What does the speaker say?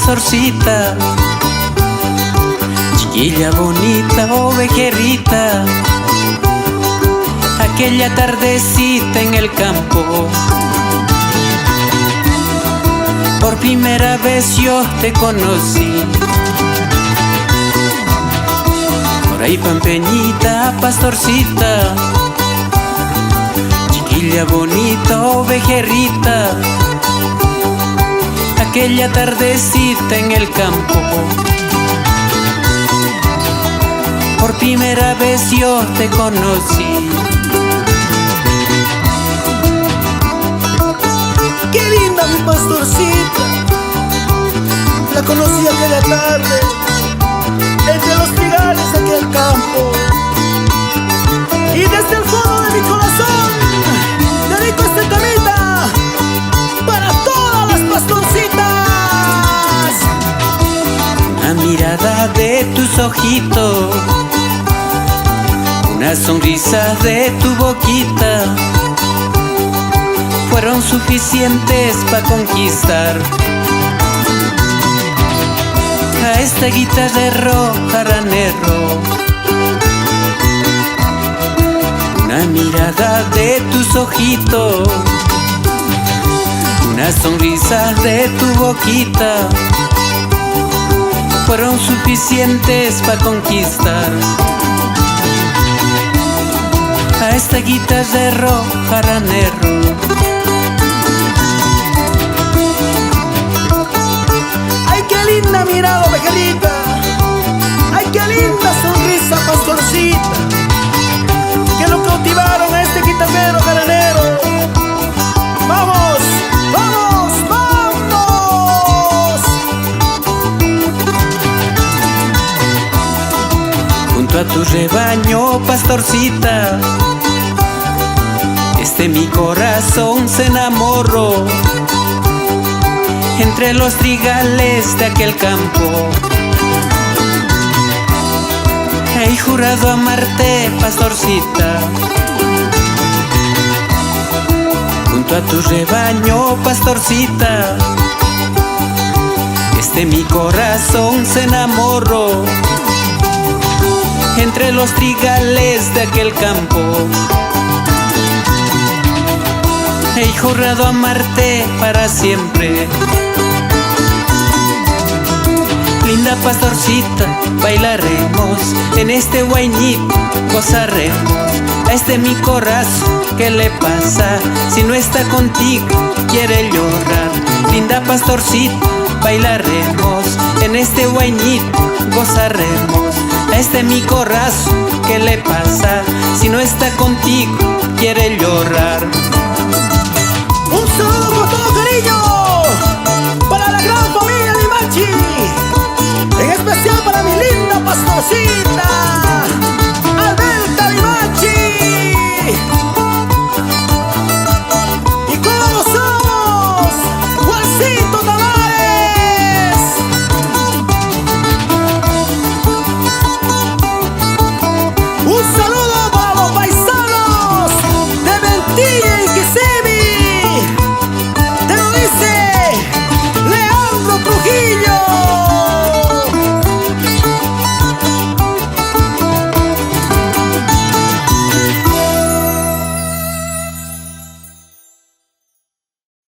pastorcita, chiquilla bonita, ovejerita. Aquella tardecita en el campo, por primera vez yo te conocí. Por ahí pampeñita, pastorcita, chiquilla bonita, ovejerita. Aquella tardecita en el campo, por primera vez yo te conocí. ¡Qué linda mi pastorcita! La conocí aquella tarde, entre los trigales de aquel campo. Y desde el fondo de mi corazón dedico este temita para todas las pastorcitas. Una mirada de tus ojitos, una sonrisa de tu boquita, fueron suficientes para conquistar a esta guitarrero jaranero. Una mirada de tus ojitos, una sonrisa de tu boquita, fueron suficientes para conquistar a esta guitarrero jaranero. Linda mirada, ovejerita. Ay, qué linda sonrisa, pastorcita, que lo cautivaron a este guitarrero jaranero. ¡Vamos! ¡Vamos! ¡Vamos! Junto a tu rebaño, pastorcita, mi corazón se enamoró entre los trigales de aquel campo. He jurado amarte, pastorcita, junto a tu rebaño, pastorcita. Mi corazón se enamoró entre los trigales de aquel campo. He jurado amarte para siempre. Linda pastorcita, bailaremos en este guaynito, gozaremos a mi corazón. ¿Qué le pasa si no está contigo? Quiere llorar. Linda pastorcita, bailaremos en este guaynito, gozaremos a mi corazón. ¿Qué le pasa si no está contigo? Quiere llorar.